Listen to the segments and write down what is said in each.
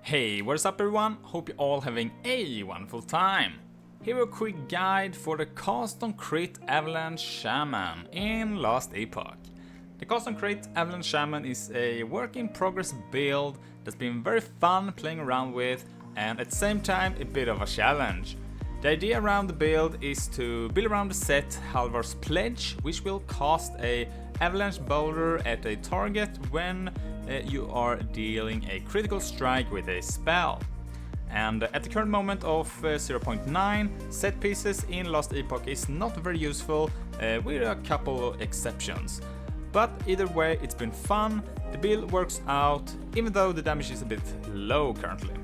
Hey, what's up everyone? Hope you're all having a wonderful time. Here a quick guide for the cast on crit Avalanche Shaman in Last Epoch. The cast on crit Avalanche Shaman is a work in progress build that's been very fun playing around with, and at the same time a bit of a challenge. The idea around the build is to build around the set Halvar's Pledge, which will cast a avalanche boulder at a target when you are dealing a critical strike with a spell. And at the current moment of 0.9, set pieces in Last Epoch is not very useful, with a couple of exceptions. But either way, it's been fun, the build works out, even though the damage is a bit low currently.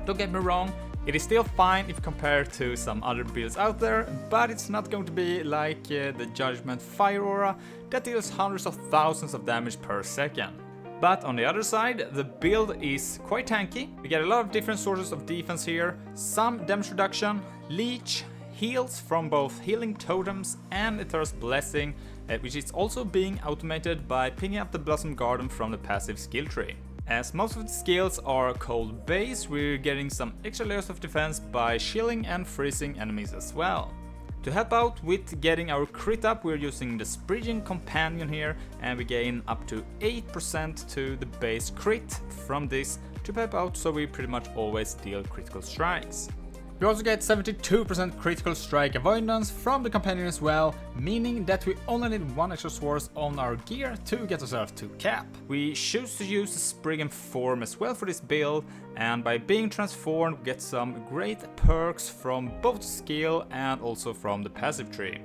Don't get me wrong, it is still fine if compared to some other builds out there, but it's not going to be like the Judgment Fire Aura that deals hundreds of thousands of damage per second. But on the other side, the build is quite tanky. We get a lot of different sources of defense here, some damage reduction, leech, heals from both healing totems and Eterra's blessing, which is also being automated by picking up the Blossom Garden from the passive skill tree. As most of the skills are cold base, we're getting some extra layers of defense by shielding and freezing enemies as well. To help out with getting our crit up, we're using the Spriggan Companion here, and we gain up to 8% to the base crit from this to help out, so we pretty much always deal critical strikes. We also get 72% critical strike avoidance from the companion as well, meaning that we only need one extra source on our gear to get ourselves to cap. We choose to use the Spriggan Form as well for this build, and by being transformed we get some great perks from both skill and also from the passive tree.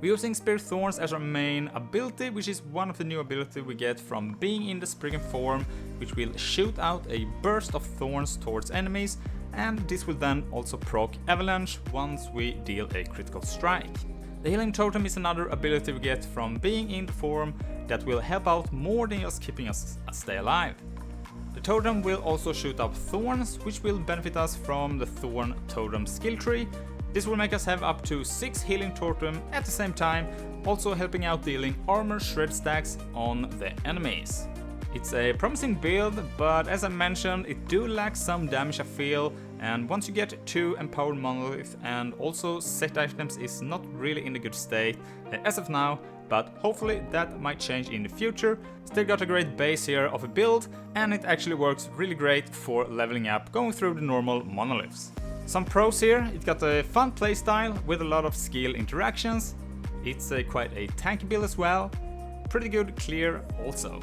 We're using Spirit Thorns as our main ability, which is one of the new abilities we get from being in the Spriggan Form, which will shoot out a burst of thorns towards enemies, and this will then also proc Avalanche once we deal a critical strike. The Healing Totem is another ability we get from being in the form that will help out more than just keeping us stay alive. The Totem will also shoot up thorns, which will benefit us from the Thorn Totem skill tree. This will make us have up to 6 Healing Totem at the same time, also helping out dealing armor shred stacks on the enemies. It's a promising build, but as I mentioned, it do lack some damage I feel, and once you get 2 empowered monoliths and also set items is not really in a good state as of now, but hopefully that might change in the future. Still got a great base here of a build, and it actually works really great for leveling up going through the normal monoliths. Some pros here: it got a fun playstyle with a lot of skill interactions, it's quite a tanky build as well, pretty good clear also.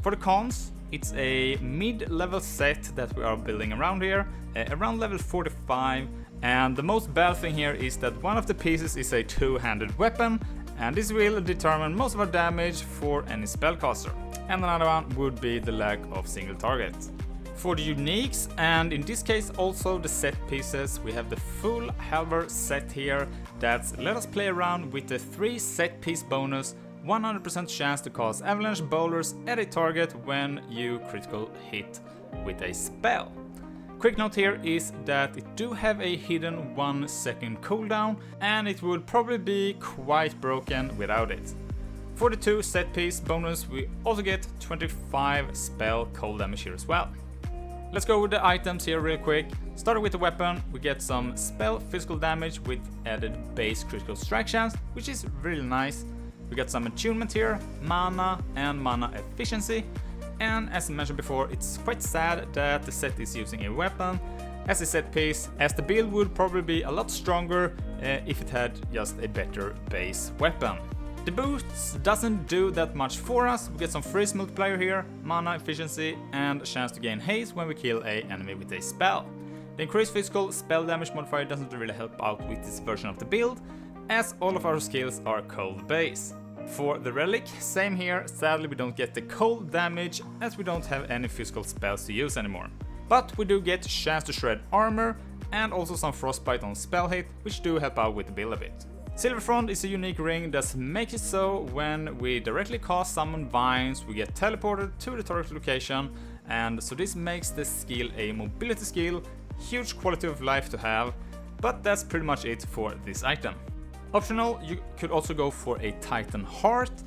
For the cons, it's a mid-level set that we are building around here, around level 45, and the most bad thing here is that one of the pieces is a two-handed weapon, and this will determine most of our damage for any spellcaster. And another one would be the lack of single targets. For the uniques, and in this case also the set pieces, we have the full Halvar set here that's let us play around with the 3 set piece bonus, 100% chance to cast avalanche boulders at a target when you critical hit with a spell. Quick note here is that it do have a hidden 1 second cooldown, and it would probably be quite broken without it. For the 2 set piece bonus, we also get 25 spell cold damage here as well. Let's go with the items here real quick. Starting with the weapon, we get some spell physical damage with added base critical strike chance, which is really nice. We got some attunement here, mana and mana efficiency, and as I mentioned before, it's quite sad that the set is using a weapon as a set piece, as the build would probably be a lot stronger if it had just a better base weapon. The boosts doesn't do that much for us. We get some freeze multiplier here, mana efficiency, and a chance to gain haste when we kill a enemy with a spell. The increased physical spell damage modifier doesn't really help out with this version of the build, as all of our skills are cold base. For the relic, same here, sadly we don't get the cold damage as we don't have any physical spells to use anymore. But we do get chance to shred armor and also some frostbite on spell hit, which do help out with the build a bit. Silverfront is a unique ring that makes it so when we directly cast summon vines we get teleported to the target location, and so this makes the skill a mobility skill, huge quality of life to have, but that's pretty much it for this item. Optional, you could also go for a Titan Heart,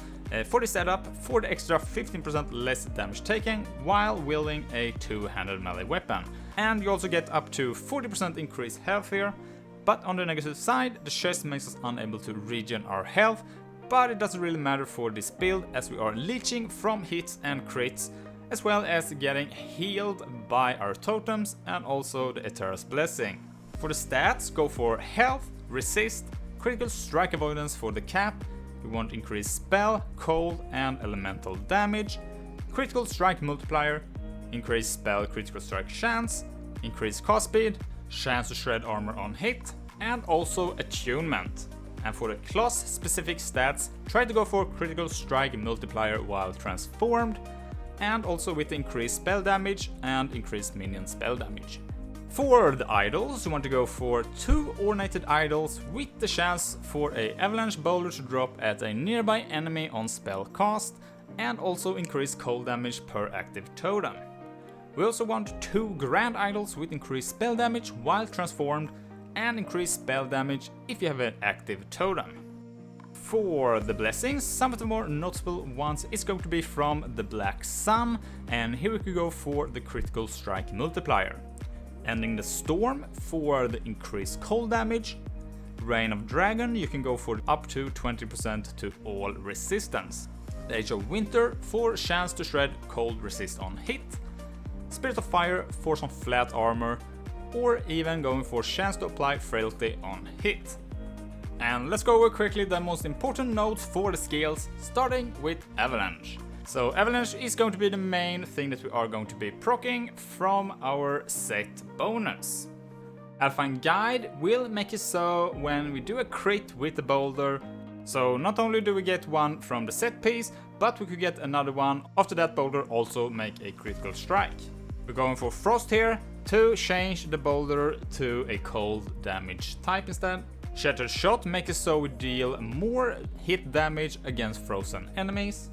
for the setup for the extra 15% less damage taken while wielding a two-handed melee weapon. And you also get up to 40% increased health here, but on the negative side, the chest makes us unable to regen our health, but it doesn't really matter for this build as we are leeching from hits and crits, as well as getting healed by our totems and also the Eterra's blessing. For the stats, go for health, resist, critical strike avoidance for the cap. We want increased spell, cold and elemental damage, critical strike multiplier, increased spell critical strike chance, increased cast speed, chance to shred armor on hit, and also attunement. And for the class specific stats, try to go for critical strike multiplier while transformed, and also with increased spell damage and increased minion spell damage. For the idols, you want to go for 2 ornated idols with the chance for a avalanche boulder to drop at a nearby enemy on spell cast, and also increased cold damage per active totem. We also want 2 grand idols with increased spell damage while transformed, and increased spell damage if you have an active totem. For the blessings, some of the more notable ones is going to be from the Black Sun, and here we could go for the critical strike multiplier. Ending the Storm for the increased cold damage. Reign of Dragon, you can go for up to 20% to all resistance. The Age of Winter for chance to shred cold resist on hit. Spirit of Fire for some flat armor, or even going for chance to apply frailty on hit. And let's go over quickly the most important notes for the skills, starting with Avalanche. So Avalanche is going to be the main thing that we are going to be proccing from our set bonus. Alpine Guide will make it so when we do a crit with the boulder, so not only do we get one from the set piece, but we could get another one after that boulder also make a critical strike. We're going for Frost here to change the boulder to a cold damage type instead. Shattered Shot makes it so we deal more hit damage against frozen enemies.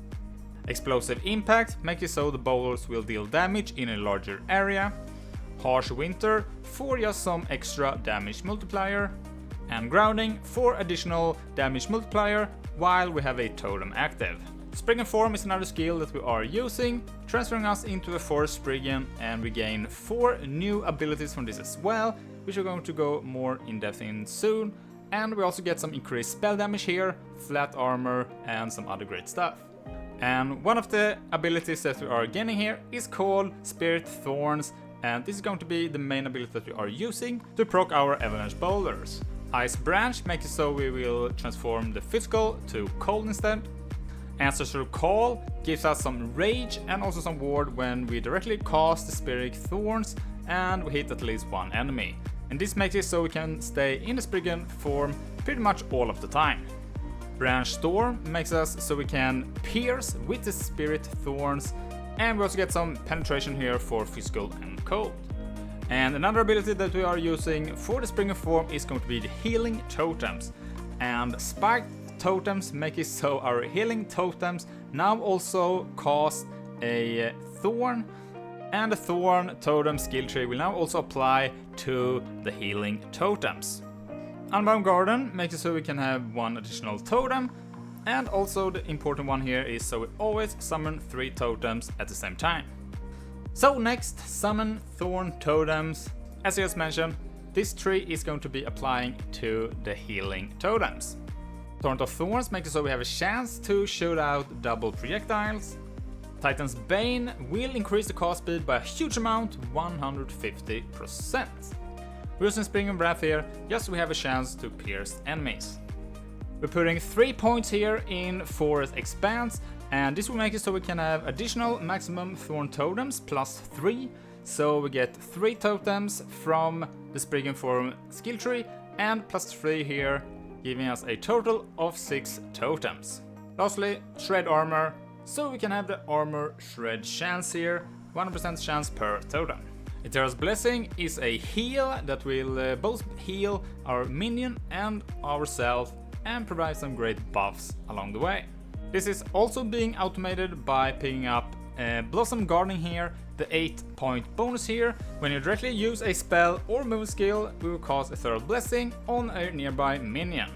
Explosive Impact makes it so the boulders will deal damage in a larger area. Harsh Winter for just some extra damage multiplier. And Grounding for additional damage multiplier while we have a totem active. Spriggan Form is another skill that we are using, transferring us into a forest Spriggan, and we gain 4 new abilities from this as well, which we're going to go more in depth in soon. And we also get some increased spell damage here, flat armor and some other great stuff. And one of the abilities that we are gaining here is called Spirit Thorns, and this is going to be the main ability that we are using to proc our avalanche boulders. Ice Branch makes it so we will transform the physical to cold instead. Ancestral Call gives us some rage and also some ward when we directly cast the Spirit Thorns and we hit at least one enemy. And this makes it so we can stay in the Spriggan form pretty much all of the time. Branch Storm makes us so we can pierce with the Spirit Thorns, and we also get some penetration here for physical and cold. And another ability that we are using for the Spriggan form is going to be the Healing Totems. And Spiked Totems make it so our Healing Totems now also cast a Thorn, and the Thorn Totem skill tree will now also apply to the Healing Totems. Unbound Garden makes it so we can have 1 additional totem, and also the important one here is so we always summon 3 totems at the same time. So next, summon Thorn Totems. As I just mentioned, this tree is going to be applying to the Healing Totems. Torrent of Thorns makes it so we have a chance to shoot out double projectiles. Titan's Bane will increase the cast speed by a huge amount, 150%. We're using Spriggan Breath here, just so we have a chance to pierce enemies. We're putting 3 points here in Forest Expanse, and this will make it so we can have additional maximum Thorn Totems plus 3, so we get 3 totems from the Spriggan Form skill tree, and plus 3 here, giving us a total of 6 totems. Lastly, Shred Armor, so we can have the Armor Shred chance here, 100% chance per totem. Eterra's Blessing is a heal that will both heal our minion and ourselves and provide some great buffs along the way. This is also being automated by picking up Blossom Gardening here, the 8-point bonus here. When you directly use a spell or move skill, we will cast Ethereal Blessing on a nearby minion.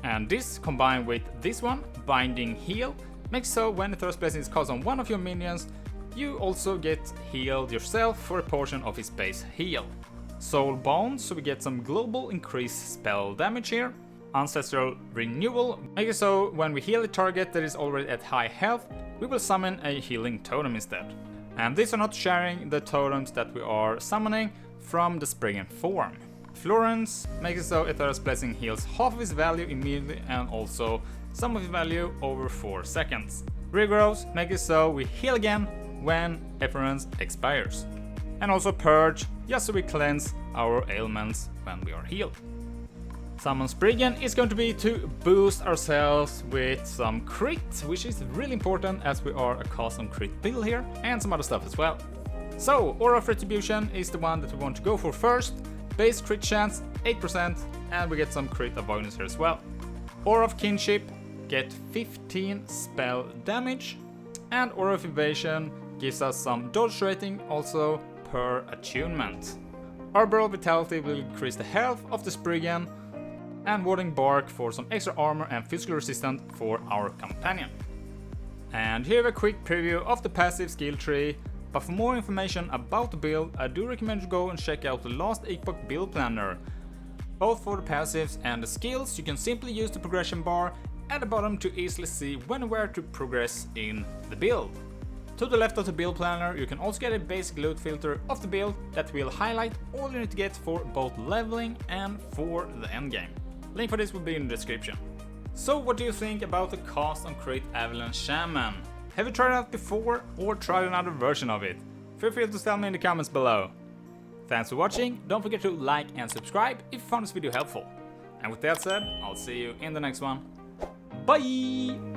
And this combined with this one, Binding Heal, Make so when Eterra's blessing is cast on one of your minions, you also get healed yourself for a portion of his base heal. Soul Bond, so we get some global increased spell damage here. Ancestral Renewal, make it so when we heal a target that is already at high health, we will summon a healing totem instead. And these are not sharing the totems that we are summoning from the Spriggan Form. Florence, make it so Eterra's blessing heals half of its value immediately and also some of its value over 4 seconds. Regrowth, make it so we heal again when Efference expires. And also Purge, just so we cleanse our ailments when we are healed. Summon Spriggan is going to be to boost ourselves with some crit, which is really important as we are a cast on crit build here, and some other stuff as well. So, Aura of Retribution is the one that we want to go for first. Base crit chance 8%, and we get some crit avoidance here as well. Aura of Kinship, get 15 spell damage, and Aura of Evasion gives us some dodge rating also per attunement. Arbor Vitality will increase the health of the Spriggan, and Warding Bark for some extra armor and physical resistance for our companion. And here a quick preview of the passive skill tree, but for more information about the build, I do recommend you go and check out the last Epoch build planner. Both for the passives and the skills, you can simply use the progression bar at the bottom to easily see when and where to progress in the build. To the left of the build planner, you can also get a basic loot filter of the build that will highlight all you need to get for both leveling and for the endgame. Link for this will be in the description. So what do you think about the cast on crit Avalanche Shaman? Have you tried it out before or tried another version of it? Feel free to tell me in the comments below. Thanks for watching, don't forget to like and subscribe if you found this video helpful. And with that said, I'll see you in the next one. Bye!